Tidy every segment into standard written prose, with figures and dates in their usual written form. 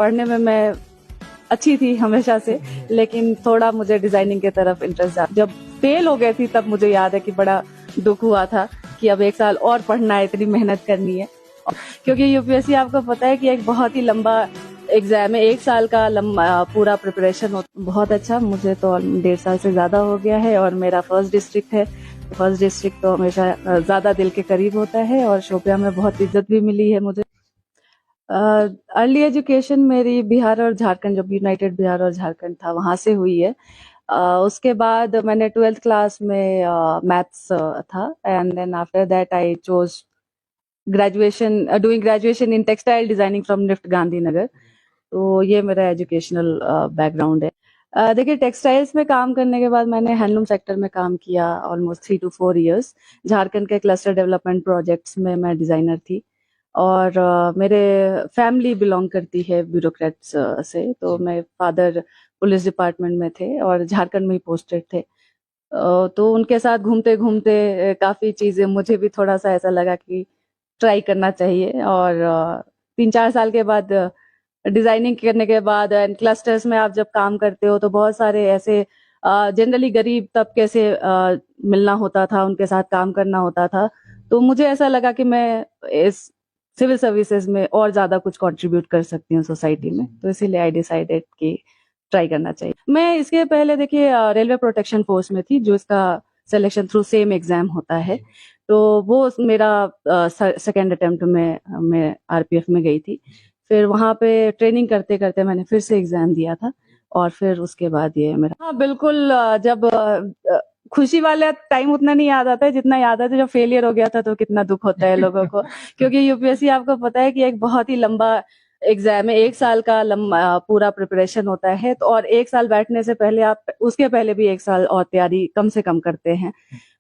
पढ़ने में मैं अच्छी थी हमेशा से, लेकिन थोड़ा मुझे डिजाइनिंग की तरफ इंटरेस्ट था। जब फेल हो गई थी तब मुझे याद है कि बड़ा दुख हुआ था कि अब 1 साल और पढ़ना है, इतनी मेहनत करनी है। क्योंकि यूपीएससी आपको पता है कि एक बहुत ही लंबा एग्जाम है, 1 साल का लंबा पूरा प्रिपरेशन होता। बहुत अच्छा, मुझे तो 1.5 साल से ज्यादा हो गया है और मेरा फर्स्ट डिस्ट्रिक्ट है। फर्स्ट डिस्ट्रिक्ट तो हमेशा ज्यादा दिल के करीब होता है और शोपियां में बहुत इज्जत भी मिली है मुझे। अर्ली एजुकेशन मेरी बिहार और झारखंड, जब यूनाइटेड बिहार और झारखंड था वहां से हुई है। उसके बाद मैंने 12th क्लास में मैथ्स था and then after that I chose graduation, doing graduation in textile designing from NIFT Gandhinagar. तो ये मेरा एजुकेशनल बैकग्राउंड है। देखिए, टेक्सटाइल्स में काम करने के बाद मैंने हैंडलूम सेक्टर में काम किया ऑलमोस्ट 3 to 4 years। झारखंड के क्लस्टर डेवलपमेंट प्रोजेक्ट्स में मैं डिजाइनर थी और मेरे फैमिली बिलोंग करती है ब्यूरोक्रेट्स से। तो मेरे फादर पुलिस डिपार्टमेंट में थे और झारखंड में ही पोस्टेड थे। तो उनके साथ घूमते घूमते काफी चीजें मुझे भी थोड़ा सा ऐसा लगा कि ट्राई करना चाहिए। और 3-4 साल के बाद डिजाइनिंग करने के बाद एंड क्लस्टर्स में आप जब काम करते हो तो बहुत सारे ऐसे जनरली गरीब तबके से मिलना होता था, उनके साथ काम करना होता था। तो मुझे ऐसा लगा कि मैं इस सिविल सर्विसेज में और ज्यादा कुछ कंट्रीब्यूट कर सकती हूँ सोसाइटी में। तो इसीलिए आई डिसाइडेड कि ट्राई करना चाहिए। मैं इसके पहले देखिए रेलवे प्रोटेक्शन फोर्स में थी, जो इसका सिलेक्शन थ्रू सेम एग्जाम होता है। तो वो मेरा सेकेंड अटेम्प्ट में मैं आरपीएफ में गई थी। फिर वहां पे ट्रेनिंग करते करते मैंने फिर से एग्जाम दिया था और फिर उसके बाद ये मेरा, हाँ बिल्कुल, जब खुशी वाला टाइम उतना नहीं याद आता है जितना याद आता है जब फेलियर हो गया था, तो कितना दुख होता है लोगों को। क्योंकि यूपीएससी आपको पता है कि एक बहुत ही लंबा एग्जाम है, 1 साल का लंबा पूरा प्रिपरेशन होता है। तो और 1 साल बैठने से पहले आप उसके पहले भी 1 साल और तैयारी कम से कम करते हैं।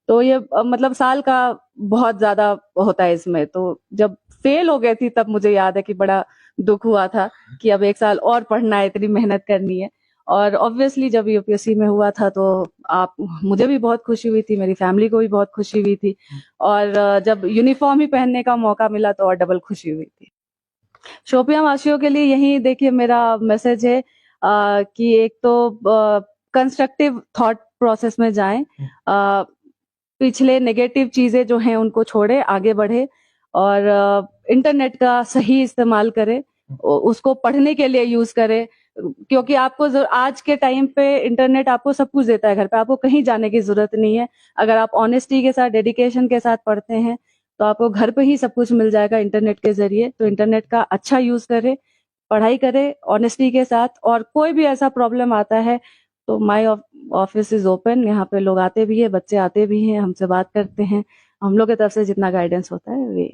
तो ये मतलब साल का बहुत ज्यादा होता है इसमें। तो जब फेल हो गई थी तब मुझे याद है कि बड़ा दुख हुआ था कि अब 1 साल और पढ़ना है, इतनी मेहनत करनी है। और ऑब्वियसली जब यूपीएससी में हुआ था तो आप मुझे भी बहुत खुशी हुई थी, मेरी फैमिली को भी बहुत खुशी हुई थी। और जब यूनिफॉर्म ही पहनने का मौका मिला तो और डबल खुशी हुई थी। शोपियां वासियों के लिए यही देखिए मेरा मैसेज है कि एक तो कंस्ट्रक्टिव थॉट प्रोसेस में जाएं, पिछले नेगेटिव चीजें जो हैं उनको छोड़े, आगे बढ़े और इंटरनेट का सही इस्तेमाल करें, उसको पढ़ने के लिए यूज करें। क्योंकि आपको आज के टाइम पे इंटरनेट आपको सब कुछ देता है घर पे, आपको कहीं जाने की जरूरत नहीं है। अगर आप ऑनेस्टी के साथ, डेडिकेशन के साथ पढ़ते हैं तो आपको घर पे ही सब कुछ मिल जाएगा इंटरनेट के जरिए। तो इंटरनेट का अच्छा यूज करें, पढ़ाई करें ऑनेस्टी के साथ। और कोई भी ऐसा प्रॉब्लम आता है तो माय ऑफिस इज ओपन, यहाँ पे लोग आते भी है, बच्चे आते भी हैं, हमसे बात करते हैं। हम लोग की तरफ से जितना गाइडेंस होता है वे